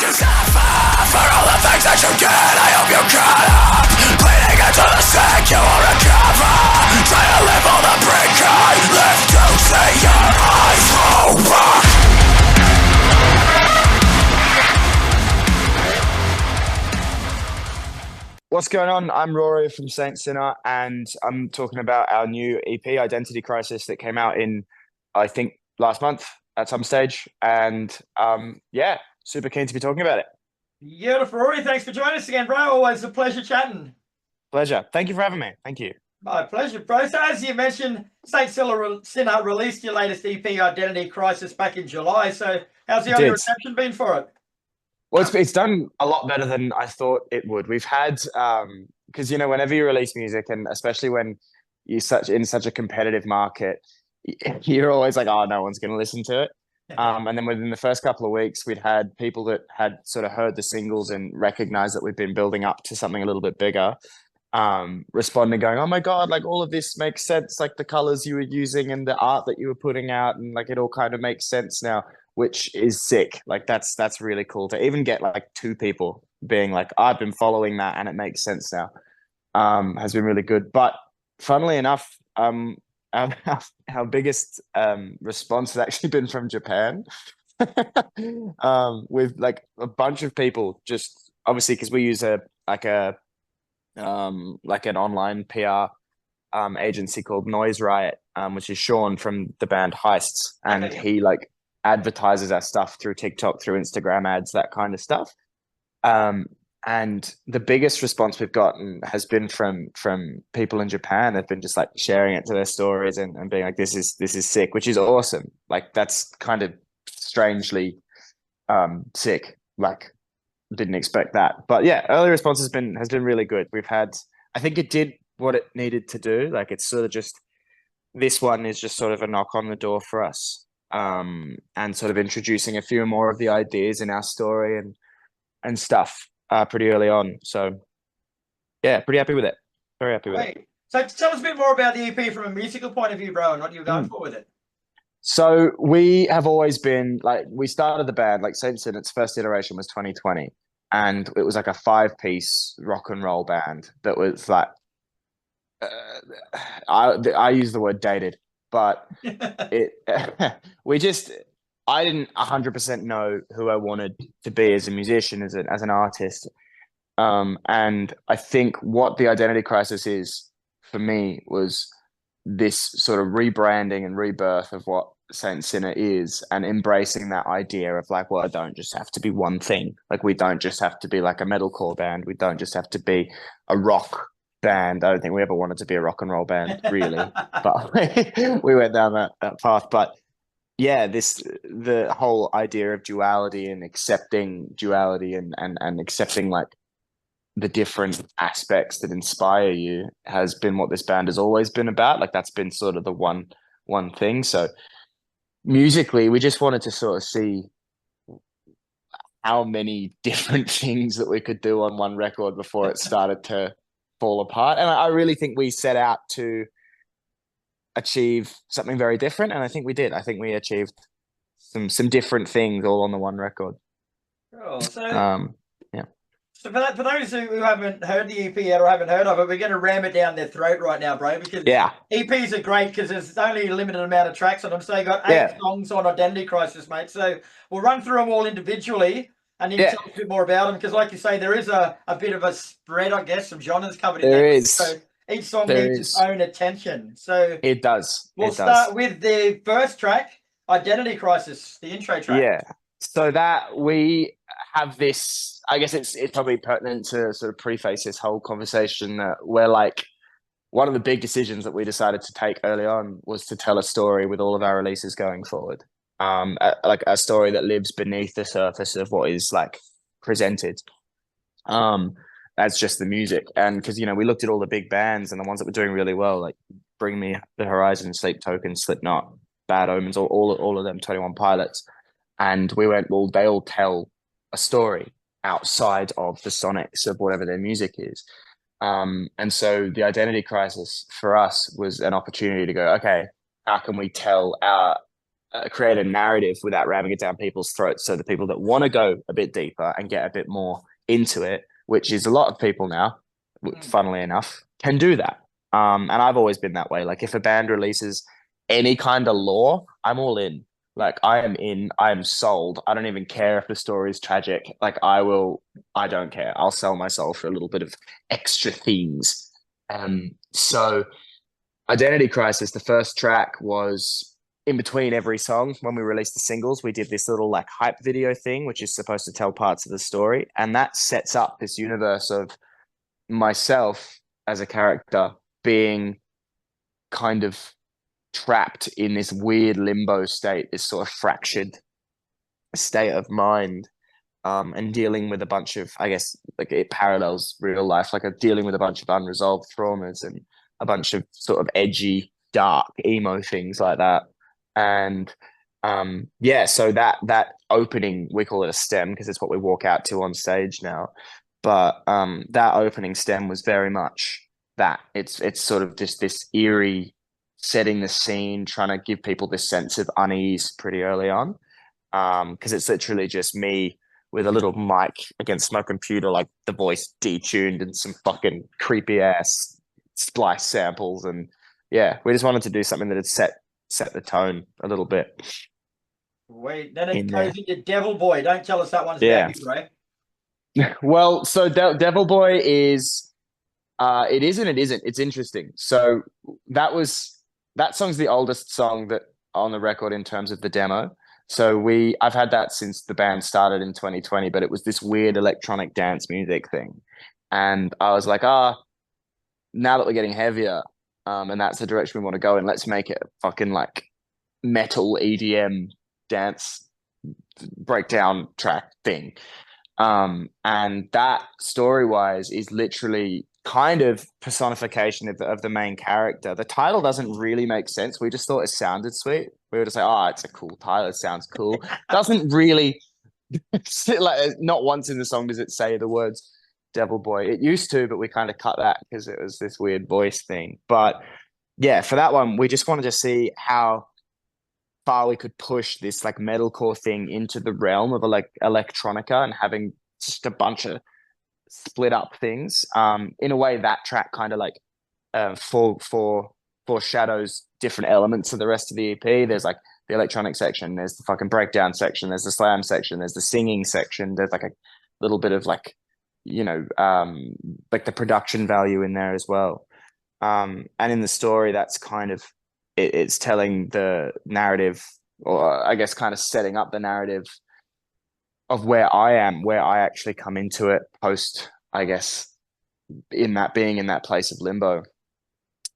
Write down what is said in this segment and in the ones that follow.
you suffer for all the things that you did. I hope you get up. Bleeding into the sick, you will recover. Try to live on the brink, I live to see your eyes roll back. What's going on? I'm Rory from Saint Sinner, and I'm talking about our new EP, Identity Crisis, that came out in, I think, last month at some stage. And yeah, super keen to be talking about it. Beautiful, Rory. Thanks for joining us again, bro. Always a pleasure chatting. Pleasure. Thank you for having me. Thank you. My pleasure, bro. So as you mentioned, Saint Sinner released your latest EP, Identity Crisis, back in July. So how's the early reception been for it? Well, it's done a lot better than I thought it would. We've had, because, you know, whenever you release music, and especially when you're in such a competitive market, you're always like, oh, no one's going to listen to it. And then within the first couple of weeks, we'd had people that had sort of heard the singles and recognized that we'd been building up to something a little bit bigger, responding, going, oh my God, like all of this makes sense. Like the colors you were using and the art that you were putting out, and like it all kind of makes sense now, which is sick. Like that's really cool to even get like two people being like, I've been following that and it makes sense now, has been really good. But funnily enough, our biggest response has actually been from Japan, with like a bunch of people, just obviously because we use an online PR agency called Noise Riot, which is Sean from the band Heists, and he like advertises our stuff through TikTok, through Instagram ads, that kind of stuff. And the biggest response we've gotten has been from people in Japan. They've been just like sharing it to their stories and being like, this is sick, which is awesome. Like that's kind of strangely sick. Like didn't expect that. But yeah, early response has been really good. I think it did what it needed to do. Like it's sort of just, this one is just sort of a knock on the door for us, and sort of introducing a few more of the ideas in our story and stuff pretty early on. So yeah, pretty happy with it. Very happy with it. So tell us a bit more about the EP from a musical point of view, bro, and what you're going for with it. So we have always been like, we started the band, like Saint Sin, its first iteration was 2020. And it was like a 5-piece rock and roll band that was like, I use the word dated, but I didn't 100% know who I wanted to be as a musician, as an artist. And I think what the Identity Crisis is for me was this sort of rebranding and rebirth of what Saint Sinner is, and embracing that idea of like, well, I don't just have to be one thing. Like we don't just have to be like a metalcore band. We don't just have to be a rock band. I don't think we ever wanted to be a rock and roll band, really. But we went down that path. But yeah, the whole idea of duality and accepting duality and accepting like the different aspects that inspire you has been what this band has always been about. Like that's been sort of the one thing. So musically, we just wanted to sort of see how many different things that we could do on one record before it started to fall apart. And I really think we set out to achieve something very different, and I think we did. I think we achieved some different things all on the one record. Cool. So yeah. So for those who haven't heard the EP yet or haven't heard of it, we're going to ram it down their throat right now, bro, because EPs are great because there's only a limited amount of tracks on them. So you got 8 songs on Identity Crisis, mate. So we'll run through them all individually, and then tell us a bit more about them, because like you say, there is a bit of a spread, I guess, some genres covered in there. So each song needs its own attention. So it does. We'll start with the first track, Identity Crisis, the intro track. Yeah. So that we have this, I guess it's probably pertinent to sort of preface this whole conversation that we're like, one of the big decisions that we decided to take early on was to tell a story with all of our releases going forward. Like a story that lives beneath the surface of what is like presented. As just the music. And because, you know, we looked at all the big bands and the ones that were doing really well, like Bring Me the Horizon, Sleep Token, Slipknot, Bad Omens, all of them, 21 Pilots. And we went, well, they all tell a story outside of the sonics of whatever their music is. And so the Identity Crisis for us was an opportunity to go, okay, how can we tell our create a narrative without ramming it down people's throats. So the people that want to go a bit deeper and get a bit more into it, which is a lot of people now, funnily enough, can do that. And I've always been that way. Like if a band releases any kind of lore, I'm all in. Like I am in, I am sold. I don't even care if the story is tragic. Like I don't care. I'll sell my soul for a little bit of extra things. So Identity Crisis, the first track was in between every song. When we released the singles, we did this little like hype video thing, which is supposed to tell parts of the story. And that sets up this universe of myself as a character being kind of trapped in this weird limbo state, this sort of fractured state of mind, and dealing with a bunch of, I guess, like it parallels real life, like dealing with a bunch of unresolved traumas and a bunch of sort of edgy, dark, emo things like that. And so that opening, we call it a stem because it's what we walk out to on stage now. But that opening stem was very much that. It's sort of just this eerie setting the scene, trying to give people this sense of unease pretty early on. Because it's literally just me with a little mic against my computer, like the voice detuned and some fucking creepy ass splice samples. And yeah, we just wanted to do something that had set the tone a little bit. Wait, then it goes into Devil Boy. Don't tell us that one's about you, Ray. Well, so Devil Boy is it is and it isn't. It's interesting. So that song's the oldest song that on the record in terms of the demo. So I've had that since the band started in 2020, but it was this weird electronic dance music thing. And I was like, now that we're getting heavier, and that's the direction we want to go in, let's make it a fucking like metal EDM dance breakdown track thing. And that story-wise is literally kind of personification of the main character. The title doesn't really make sense. We just thought it sounded sweet. We were just like, it's a cool title. It sounds cool. Doesn't really like not once in the song does it say the words Devil Boy. It used to, but we kind of cut that because it was this weird voice thing. But yeah, for that one, we just wanted to see how far we could push this like metalcore thing into the realm of like electronica and having just a bunch of split up things. In a way, that track kind of like foreshadows different elements of the rest of the EP. There's like the electronic section, there's the fucking breakdown section, there's the slam section, there's the singing section, there's like a little bit of like, like the production value in there as well. And in the story, that's kind of it's telling the narrative, or I guess kind of setting up the narrative of where I am, where I actually come into it post, I guess, being in that place of limbo,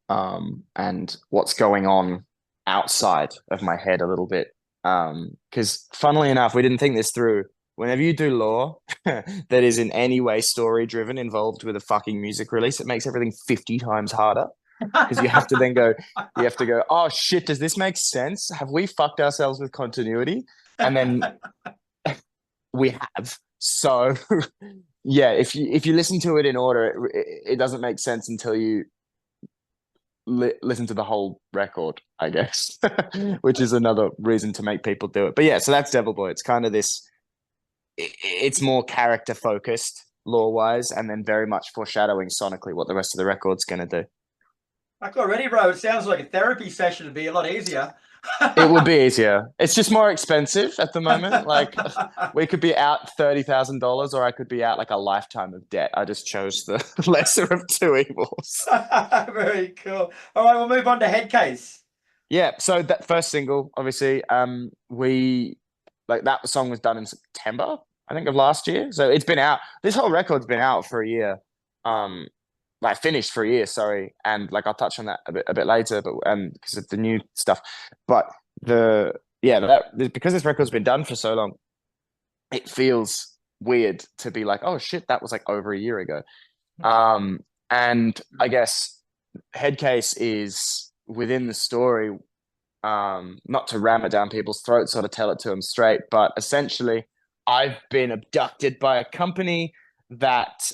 and what's going on outside of my head a little bit. Because funnily enough, we didn't think this through. Whenever you do lore that is in any way story driven involved with a fucking music release, it makes everything 50 times harder. Because you have to go, oh shit, does this make sense? Have we fucked ourselves with continuity? And then we have. So yeah, if you listen to it in order, it doesn't make sense until you listen to the whole record, I guess, which is another reason to make people do it. But yeah, so that's Devil Boy. It's kind of this, it's more character focused lore wise, and then very much foreshadowing sonically what the rest of the record's going to do. Like already, bro, it sounds like a therapy session would be a lot easier. It would be easier. It's just more expensive at the moment. Like we could be out $30,000, or I could be out like a lifetime of debt. I just chose the lesser of two evils. Very cool. All right, we'll move on to Headcase. Yeah. So that first single, obviously, we like that song was done in September, I think, of last year. So it's been out. This whole record's been out for a year. Like finished for a year, sorry, and like I'll touch on that a bit later, but because of the new stuff. But because this record's been done for so long, it feels weird to be like, oh shit, that was like over a year ago. And I guess Headcase is within the story, not to ram it down people's throats or to tell it to them straight, but essentially, I've been abducted by a company that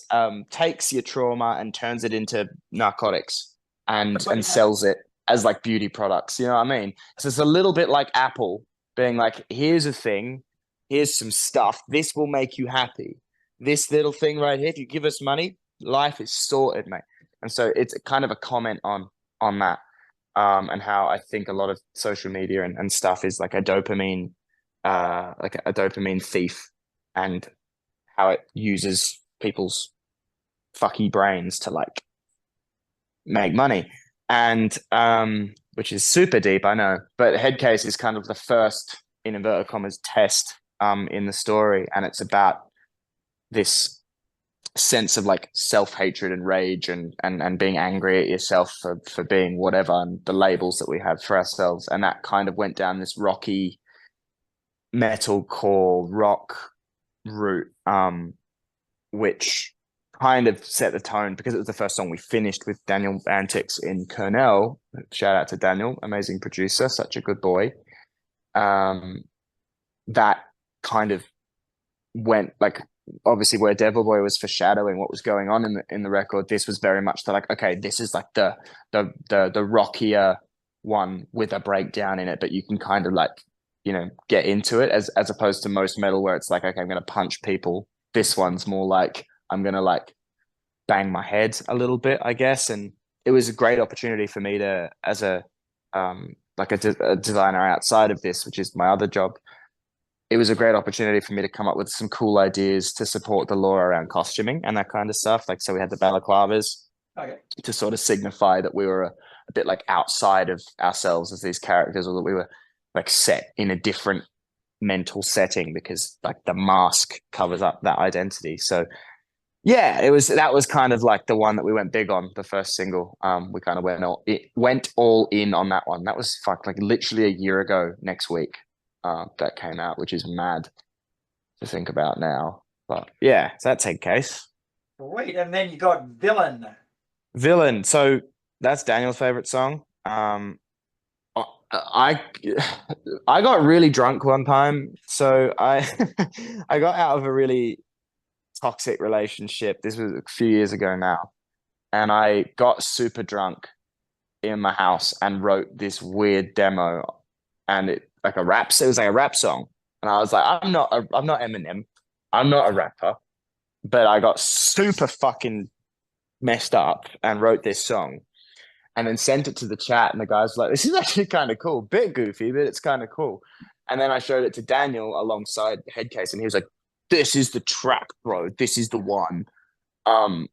takes your trauma and turns it into narcotics and sells it as like beauty products. You know what I mean? So it's a little bit like Apple being like, here's a thing, here's some stuff, this will make you happy. This little thing right here, if you give us money, life is sorted, mate. And so it's kind of a comment on that, and how I think a lot of social media and stuff is like a dopamine thief, and how it uses people's fucky brains to like make money. And which is super deep, I know, but Headcase is kind of the first, in inverted commas, test in the story, and it's about this sense of like self-hatred and rage and being angry at yourself for being whatever, and the labels that we have for ourselves. And that kind of went down this rocky metalcore rock route, which kind of set the tone, because it was the first song we finished with Daniel Antics in Kernel. Shout out to Daniel, amazing producer, such a good boy. That kind of went like, obviously where Devil Boy was foreshadowing what was going on in the record, this was very much the like, okay, this is like the rockier one with a breakdown in it, but you can kind of like, you know, get into it, as opposed to most metal where it's like, okay, I'm gonna punch people. This one's more like, I'm gonna like bang my head a little bit, I guess. And it was a great opportunity for me to, as a designer outside of this, which is my other job, it was a great opportunity for me to come up with some cool ideas to support the lore around costuming and that kind of stuff. Like, so we had the balaclavas to sort of signify that we were a bit like outside of ourselves as these characters, or that we were like set in a different mental setting, because like the mask covers up that identity. So yeah, that was kind of like the one that we went big on, the first single. We kind of went all in on that one. That was like literally a year ago next week. That came out, which is mad to think about now. But yeah, so that's Headcase. Sweet. And then you got Villain. So that's Daniel's favorite song. I got really drunk one time. So I got out of a really toxic relationship. This was a few years ago now. And I got super drunk in my house and wrote this weird demo, and it was like a rap song. And I was like, I'm not Eminem, I'm not a rapper, but I got super fucking messed up and wrote this song, and then sent it to the chat, and the guys were like, this is actually kind of cool, bit goofy, but it's kind of cool. And then I showed it to Daniel alongside Headcase, and he was like, this is the track, bro, this is the one.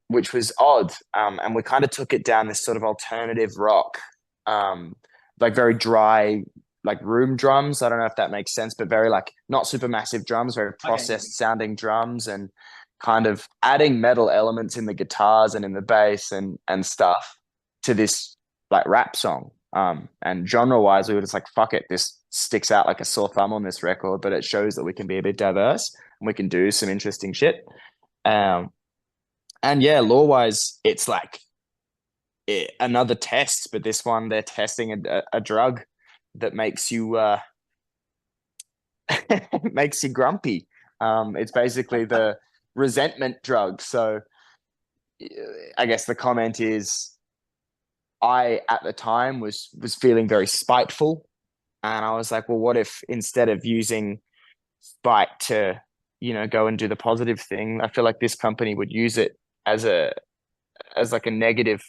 Which was odd. And we kind of took it down this sort of alternative rock, like very dry, like room drums. I don't know if that makes sense, but very like not super massive drums, very processed sounding drums, and kind of adding metal elements in the guitars and in the bass and stuff to this like rap song. And genre wise, we were just like, fuck it, this sticks out like a sore thumb on this record, but it shows that we can be a bit diverse and we can do some interesting shit. And yeah, lore-wise, it's like another test, but this one they're testing a drug that makes you makes you grumpy. It's basically the resentment drug. So I guess the comment is, I at the time was feeling very spiteful, and I was like, well, what if instead of using spite to, you know, go and do the positive thing, I feel like this company would use it as like a negative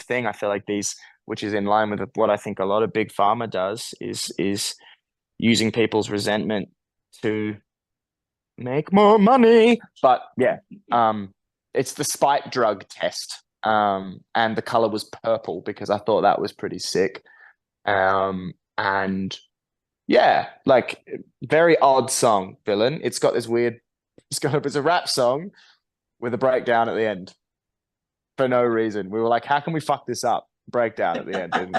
thing. I feel like these, which is in line with what I think a lot of big pharma does, is using people's resentment to make more money. But yeah, it's the spite drug test. And the color was purple because I thought that was pretty sick. And yeah, like very odd song, Villain. It's got this weird, it's a rap song with a breakdown at the end for no reason. We were like, how can we fuck this up? Breakdown at the end. And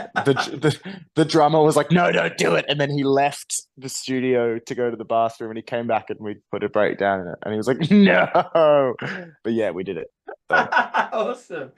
the drummer was like, no, don't do it. And then he left the studio to go to the bathroom, and he came back and we put a breakdown in it. And he was like, no. But yeah, we did it. So, awesome.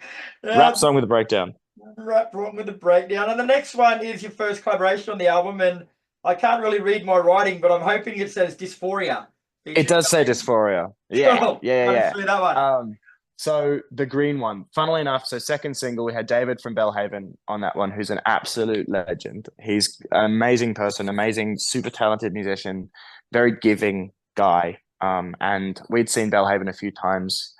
Rap song with a breakdown. Rap song with a breakdown. And the next one is your first collaboration on the album. And I can't really read my writing, but I'm hoping it says Dysphoria. It does say Dysphoria. Yeah. Cool. Yeah. See that one. So the green one, funnily enough, so second single, we had David from Belhaven on that one, who's an absolute legend. He's an amazing person, amazing, super talented musician, very giving guy. And we'd seen Belhaven a few times,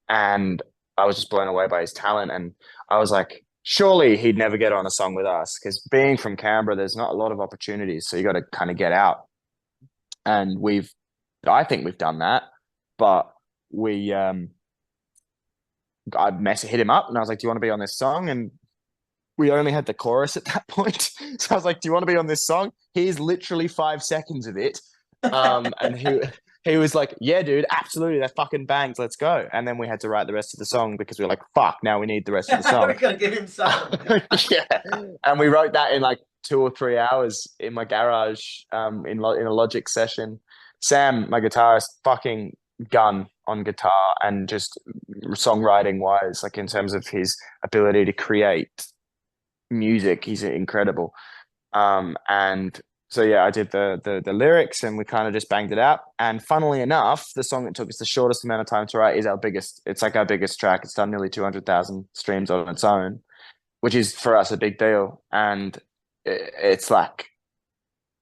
and I was just blown away by his talent. And I was like, surely he'd never get on a song with us, because being from Canberra, there's not a lot of opportunities. So you got to kind of get out. And I think we've done that, but I hit him up and I was like, do you want to be on this song? And we only had the chorus at that point. So I was like, do you want to be on this song? Here's literally 5 seconds of it. And he was like, yeah, dude, absolutely. That fucking bangs. Let's go. And then we had to write the rest of the song because we were like, fuck, now we need the rest of the song. We're going to give him something. Yeah. And we wrote that in like 2 or 3 hours in my garage, in a Logic session. Sam, my guitarist, fucking gun on guitar, and just songwriting wise, like in terms of his ability to create music, he's incredible. And so yeah, I did the lyrics and we kind of just banged it out. And funnily enough, the song that took us the shortest amount of time to write is our biggest. It's like our biggest track. It's done nearly 200,000 streams on its own, which is for us a big deal. And it's like,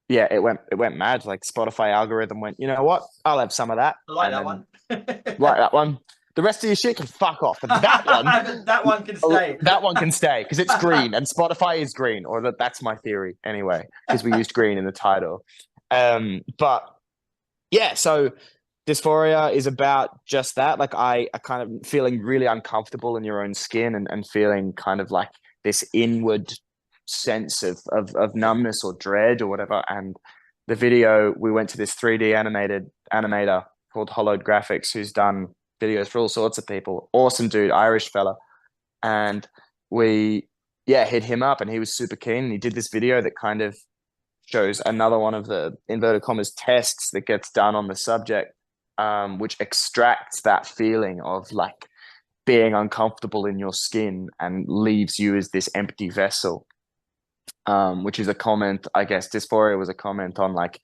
yeah, it went mad. Like Spotify algorithm went, you know what? I'll have some of that. I like that one. Like that one. The rest of your shit can fuck off. But that one, that one can stay. That one can stay because it's green, and Spotify is green, or that's my theory anyway, because we used green in the title. But yeah, so Dysphoria is about just that. Like I kind of feeling really uncomfortable in your own skin, and feeling kind of like this inward sense of numbness or dread or whatever. And the video, we went to this 3D animator called Hollowed Graphics, who's done videos for all sorts of people. Awesome dude, Irish fella. And we hit him up, and he was super keen. And he did this video that kind of shows another one of the inverted commas tests that gets done on the subject, which extracts that feeling of like being uncomfortable in your skin and leaves you as this empty vessel. Which is a comment, I guess. Dysphoria was a comment on like,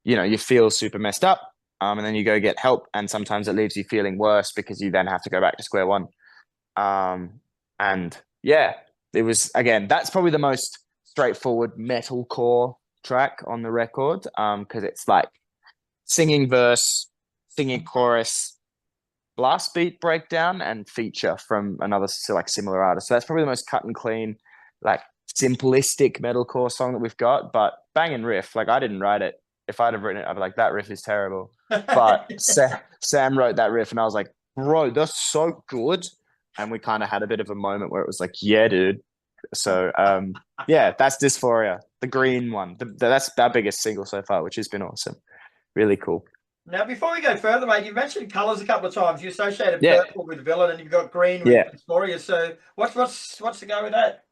you know, you feel super messed up, and then you go get help, and sometimes it leaves you feeling worse because you then have to go back to square one. And yeah, it was, again, that's probably the most straightforward metalcore track on the record, because it's like singing verse, singing chorus, blast beat breakdown, and feature from another like similar artist. So that's probably the most cut and clean, like simplistic metalcore song that we've got. But banging riff, like I didn't write it. If I'd have written it, I'd be like, that riff is terrible. But Sam wrote that riff, and I was like, bro, that's so good. And we kind of had a bit of a moment where it was like, yeah, dude. So yeah, that's Dysphoria, the green one. That's our biggest single so far, which has been awesome. Really cool. Now, before we go further, mate, you mentioned colours a couple of times. You associated purple with villain, and you've got green with Dysphoria. So what's the go with that?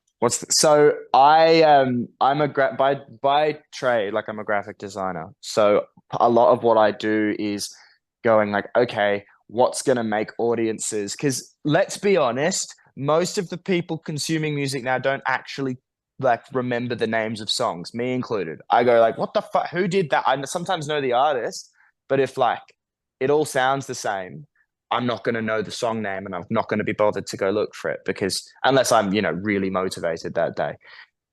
So I'm by trade, like I'm a graphic designer. So a lot of what I do is going like, okay, what's going to make audiences? Because let's be honest, most of the people consuming music now don't actually like remember the names of songs, me included. I go like, what the fuck? Who did that? I sometimes know the artist, but if like it all sounds the same, I'm not going to know the song name, and I'm not going to be bothered to go look for it, because unless I'm, you know, really motivated that day.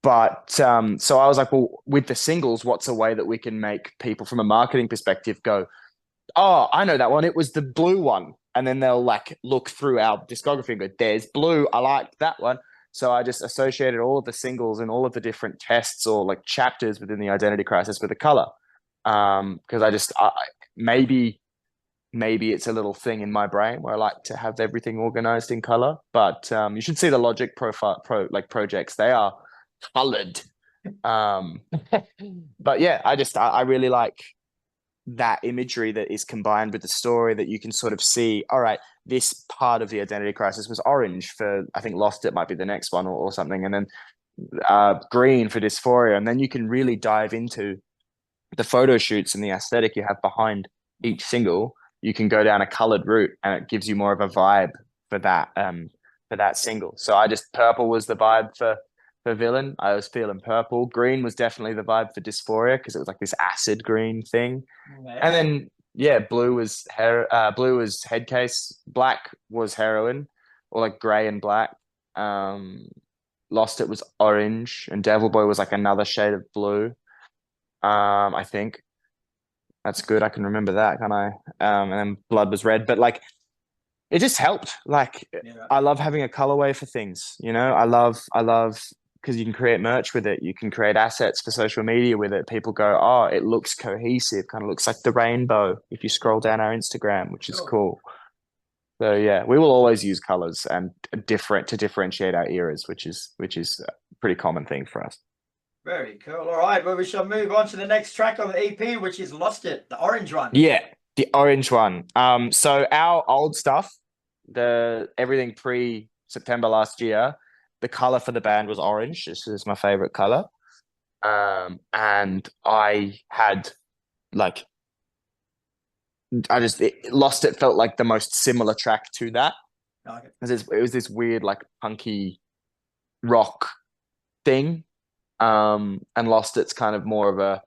But so I was like, well, with the singles, what's a way that we can make people from a marketing perspective go, oh, I know that one. It was the blue one. And then they'll like look through our discography and go, there's blue. I like that one. So I just associated all of the singles and all of the different tests or like chapters within the identity crisis with a color. Because maybe it's a little thing in my brain where I like to have everything organized in color. But you should see the Logic projects. They are colored. But yeah, I really like that imagery that is combined with the story, that you can sort of see, all right, this part of the identity crisis was orange for, I think Lost It might be the next one or something. And then green for Dysphoria. And then you can really dive into the photo shoots and the aesthetic you have behind each single. You can go down a colored route, and it gives you more of a vibe for that single. So purple was the vibe for Villain. I was feeling purple. Green was definitely the vibe for Dysphoria, because it was like this acid green thing. And then blue was blue was headcase, black was heroin, or like grey and black. Lost It was orange, and Devil Boy was like another shade of blue. I think that's good. I can remember that, can I? And then Blood was red, but like it just helped. Like I love having a colorway for things, you know. I love because you can create merch with it. You can create assets for social media with it. People go, oh, it looks cohesive, kind of looks like the rainbow if you scroll down our Instagram, which is cool. So yeah, we will always use colors and to differentiate our eras, which is a pretty common thing for us. Very cool. All right, well, we shall move on to the next track on the EP, which is Lost It, the orange one. Yeah, the orange one. So our old stuff, everything pre-September last year, the color for the band was orange. This is my favorite color. And I had like, Lost It felt like the most similar track to that. Okay. It was this weird like punky rock thing. And Lost It's kind of more of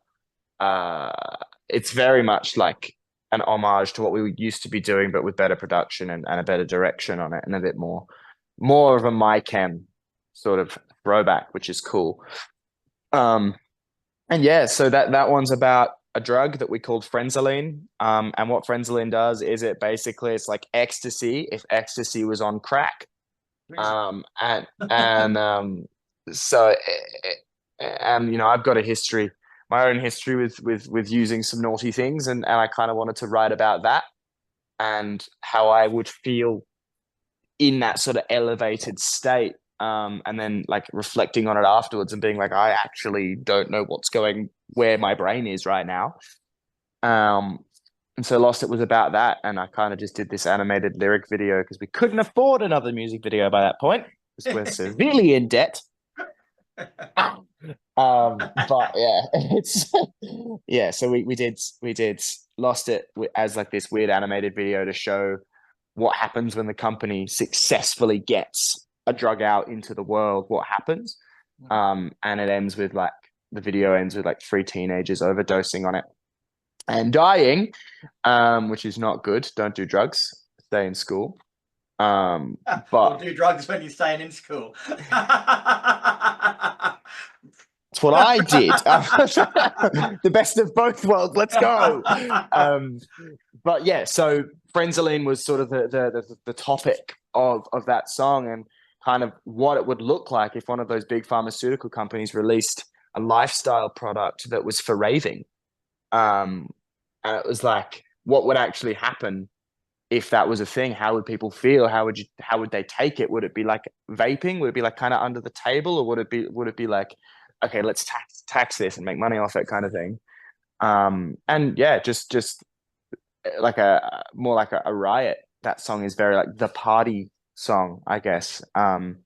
it's very much like an homage to what we used to be doing, but with better production and a better direction on it, and a bit more of a My Chem sort of throwback, which is cool. And yeah, so that one's about a drug that we called Frenzoline. And what Frenzoline does is it's like ecstasy if ecstasy was on crack. So you know, I've got my own history with using some naughty things, and I kind of wanted to write about that and how I would feel in that sort of elevated state, and then like reflecting on it afterwards and being like, I actually don't know where my brain is right now. And so Lost It was about that, and I kind of just did this animated lyric video because we couldn't afford another music video by that point because we're severely in debt. But yeah, so we did Lost It as like this weird animated video to show what happens when the company successfully gets a drug out into the world, what happens. And the video ends with like 3 teenagers overdosing on it and dying, which is not good. Don't do drugs, stay in school. But do drugs when you're staying in school. That's what I did. The best of both worlds. Let's go. But yeah, so Frenzoline was sort of the topic of that song, and kind of what it would look like if one of those big pharmaceutical companies released a lifestyle product that was for raving. And it was like, what would actually happen if that was a thing? How would people feel? How would they take it? Would it be like vaping? Would it be like kind of under the table, or would it be like, okay, let's tax this and make money off it, kind of thing? And yeah, just like more like a riot. That song is very like the party song, I guess. And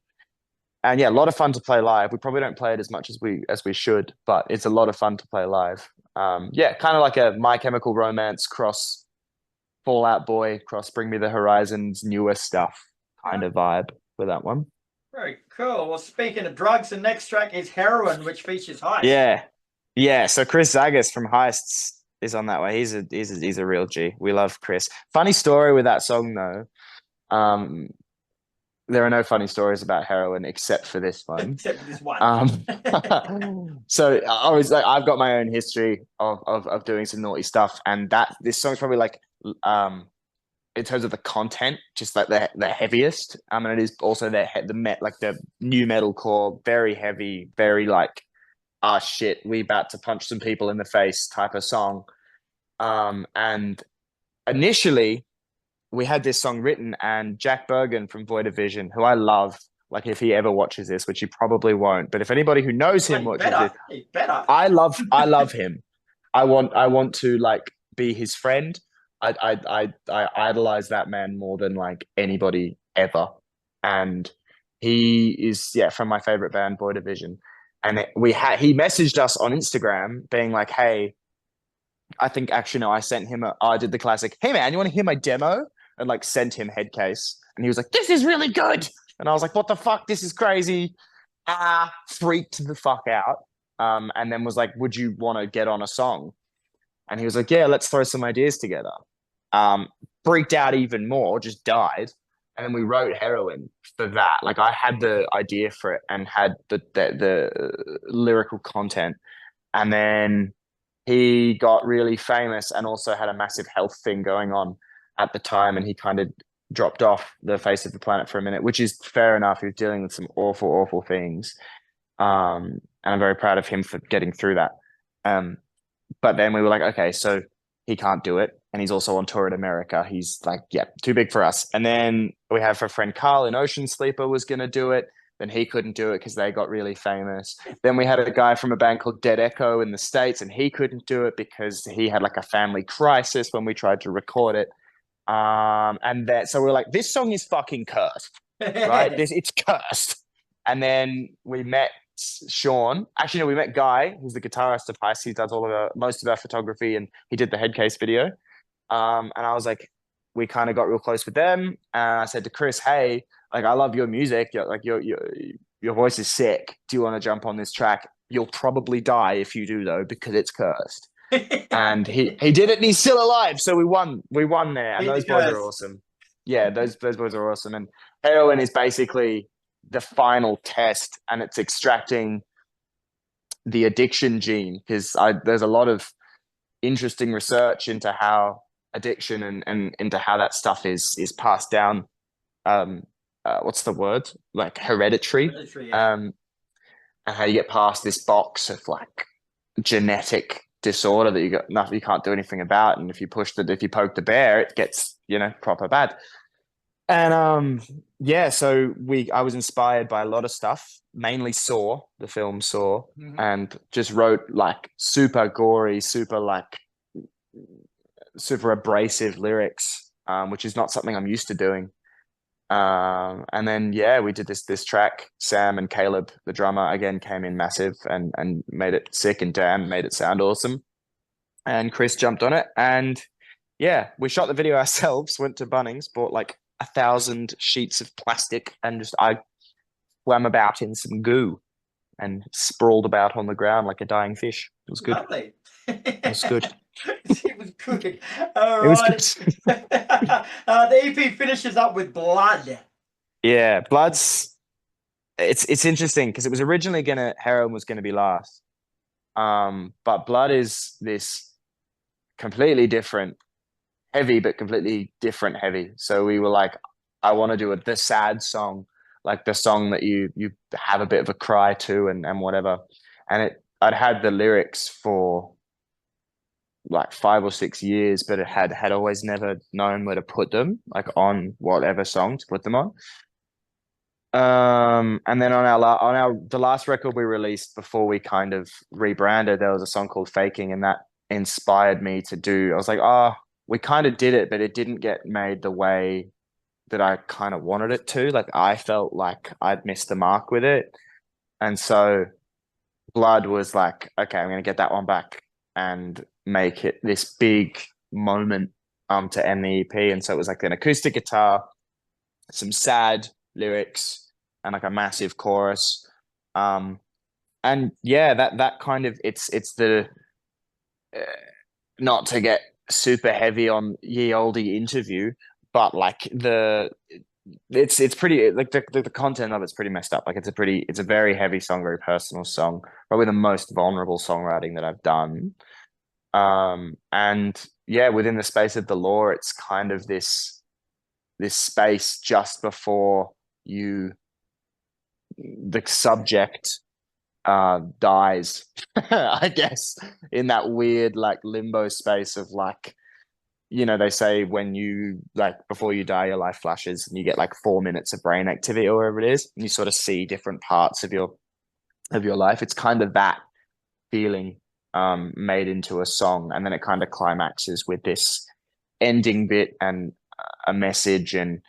yeah, a lot of fun to play live. We probably don't play it as much as we should, but it's a lot of fun to play live. Yeah, kind of like a My Chemical Romance cross Fall Out Boy cross Bring Me the Horizon's newer stuff kind of vibe for that one. Very cool. Well, speaking of drugs, the next track is Heroin, which features Heist. Yeah. So Kris Zagas from Heists is on that way. He's a real G. We love Kris. Funny story with that song though. There are no funny stories about heroin except for this one. Except for this one. So I was like, I've got my own history of doing some naughty stuff, and this song's probably like in terms of the content, just like the heaviest. And it is also the new metalcore, very heavy, very like, shit, we about to punch some people in the face type of song. And initially we had this song written, and Jack Bergen from Void of Vision, who I love, like if he ever watches this, which he probably won't, but if anybody who knows him watches this, I love him. I want to like be his friend. I idolize that man more than like anybody ever, and he is from my favorite band, Void of Vision. And he messaged us on Instagram being like, hey, I think actually no, I sent him I did the classic, hey man, you want to hear my demo? And like sent him Headcase, and he was like, this is really good. And I was like, what the fuck, this is crazy. Freaked the fuck out. And then was like, would you want to get on a song? And he was like, yeah, let's throw some ideas together. Freaked out even more, just died. And then we wrote Heroin for that. Like I had the idea for it and had the lyrical content. And then he got really famous and also had a massive health thing going on at the time. And he kind of dropped off the face of the planet for a minute, which is fair enough. He was dealing with some awful, awful things. And I'm very proud of him for getting through that. But then we were like, okay, so he can't do it. And he's also on tour in America. He's like, yeah, too big for us. And then we have a friend Carl in Ocean Sleeper was going to do it. Then he couldn't do it because they got really famous. Then we had a guy from a band called Dead Echo in the States, and he couldn't do it because he had like a family crisis when we tried to record it. And that, so we're like, this song is fucking cursed, right? It's cursed. And then we met Sean. Actually, no, we met Guy, who's the guitarist of Heist. He does most of our photography, and he did the headcase video. And I was like, we kind of got real close with them. And I said to Kris, hey, like, I love your music. Your voice is sick. Do you want to jump on this track? You'll probably die if you do, though, because it's cursed. And he did it, and he's still alive. So we won there. And those boys are awesome. Yeah, those boys are awesome. And Heroin is basically the final test, and it's extracting the addiction gene, because there's a lot of interesting research into how addiction and into how that stuff is passed down. What's the word? Like hereditary. Yeah. And how you get past this box of like genetic disorder that you can't do anything about. And if you poke the bear, it gets, proper bad. And yeah, so I was inspired by a lot of stuff, mainly Saw, the film Saw, and just wrote like super gory, super abrasive lyrics, which is not something I'm used to doing. And then yeah, we did this track. Sam and Caleb, the drummer, again came in massive and made it sick, and Dan made it sound awesome. And Kris jumped on it, and yeah, we shot the video ourselves. Went to Bunnings, bought like 1,000 sheets of plastic, and I swam about in some goo and sprawled about on the ground like a dying fish. It was good. Lovely. It was good. It was good. All right. The EP finishes up with Blood. Yeah, Blood's. It's interesting because it was originally Heroin was gonna be last, but Blood is this completely different, heavy but completely different heavy. So we were like, I want to do the sad song, like the song that you have a bit of a cry to and whatever. And I'd had the lyrics for like 5 or 6 years, but it had always never known where to put them, like on whatever song to put them on. And then on the last record we released before we kind of rebranded, there was a song called Faking, and that inspired me to do. I was like, we kind of did it, but it didn't get made the way that I kind of wanted it to. Like I felt like I'd missed the mark with it. And so Blood was like, okay, I'm going to get that one back and make it this big moment to end the EP. And so it was like an acoustic guitar, some sad lyrics, and like a massive chorus. And yeah, that kind of it's the not to get super heavy on Ye Olde Interview, but like it's pretty, like the content of it's pretty messed up. Like it's a very heavy song, very personal song, probably the most vulnerable songwriting that I've done. And yeah, within the space of the law, it's kind of this space just before the subject dies, I guess, in that weird like limbo space of like, they say when you like before you die, your life flashes and you get like 4 minutes of brain activity or whatever it is, and you sort of see different parts of your life. It's kind of that feeling made into a song, and then it kind of climaxes with this ending bit and a message. And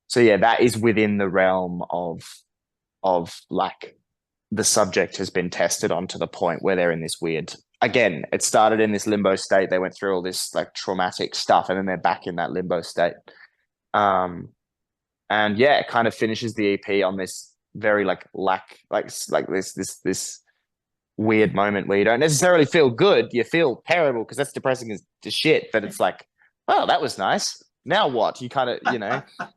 so yeah, that is within the realm of like the subject has been tested on to the point where they're in this weird, again, it started in this limbo state. They went through all this like traumatic stuff, and then they're back in that limbo state. And yeah, it kind of finishes the EP on this very like this weird moment where you don't necessarily feel good. You feel terrible because that's depressing as shit. But it's like, oh, that was nice. Now what? You kind of,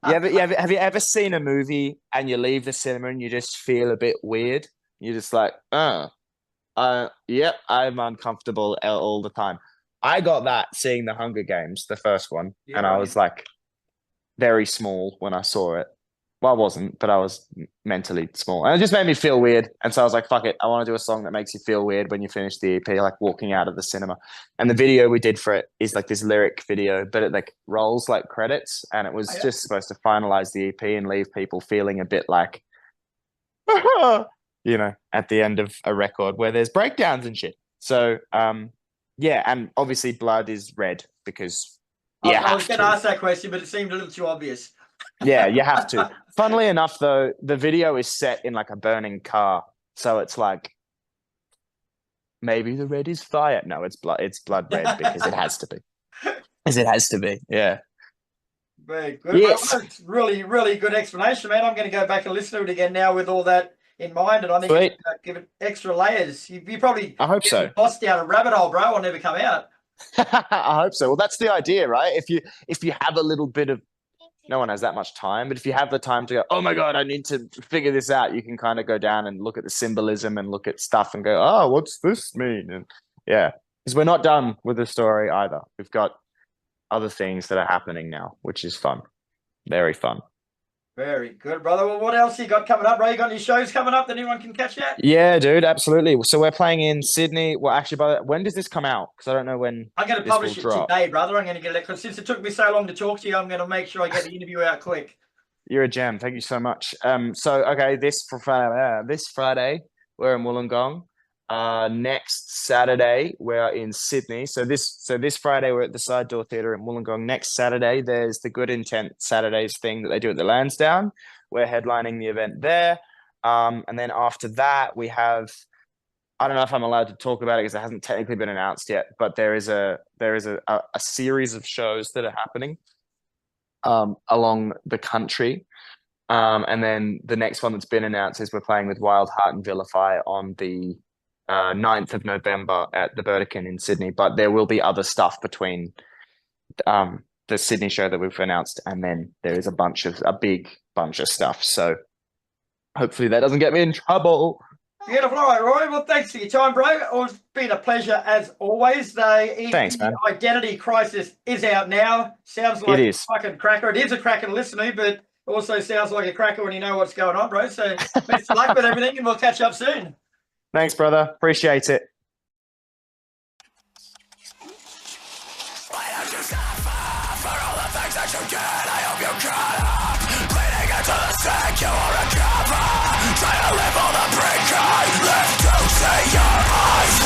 have you ever seen a movie and you leave the cinema and you just feel a bit weird? You're just like, yep, I'm uncomfortable all the time. I got that seeing The Hunger Games, the first one, and I was like very small when I saw it. Well, I wasn't, but I was mentally small. And it just made me feel weird. And so I was like, fuck it. I want to do a song that makes you feel weird when you finish the EP, like walking out of the cinema. And the video we did for it is like this lyric video, but it like rolls like credits. And it was just supposed to finalize the EP and leave people feeling a bit like, at the end of a record where there's breakdowns and shit. So, and obviously blood is red because I was going to ask that question, but it seemed a little too obvious. Yeah, you have to. Funnily enough, though, the video is set in like a burning car, so it's like maybe the red is fire. No, it's blood. It's blood red because it has to be. Because it has to be. Yeah. Very good. Yes. Well, that's really, really good explanation, man. I'm going to go back and listen to it again now with all that in mind, and I need to give it extra layers. You probably I hope so. Lost down a rabbit hole, bro. I'll never come out. I hope so. Well, that's the idea, right? If you have a little bit of, no one has that much time, but if you have the time to go, oh my God, I need to figure this out, you can kind of go down and look at the symbolism and look at stuff and go, oh, what's this mean? And because we're not done with the story either. We've got other things that are happening now, which is fun. Very fun. Very good, brother. Well, what else you got coming up, bro? You got any shows coming up that anyone can catch you at? Yeah, dude, absolutely. So we're playing in Sydney. Well, actually, when does this come out? Because I don't know when. I'm going to publish it today, brother. I'm going to get it because since it took me so long to talk to you, I'm going to make sure I get the interview out quick. You're a gem. Thank you so much. This Friday we're in Wollongong. Next Saturday we're in Sydney. So this Friday we're at the Side Door Theatre in Wollongong. Next Saturday there's the Good Intent Saturdays thing that they do at the Lansdowne. We're headlining the event there. And then after that we have, I don't know if I'm allowed to talk about it because it hasn't technically been announced yet, but there is a series of shows that are happening along the country. And then the next one that's been announced is we're playing with Wild Heart and Vilify on the 9th of November at the Burdekin in Sydney, but there will be other stuff between the Sydney show that we've announced, and then there is a big bunch of stuff. So hopefully that doesn't get me in trouble. Beautiful. All right, Rory. Well, thanks for your time, bro. It's been a pleasure as always. Thanks, man. Identity Crisis is out now. Sounds like a fucking cracker. It is a cracker to listen to, but also sounds like a cracker when you know what's going on, bro. So best of luck with everything, and we'll catch up soon. Thanks, brother. Appreciate it. Why don't you suffer for all the things that you did? I hope you cut up. Bleeding into the sick, you will recover. Try to live on the brink, I live to see your eyes.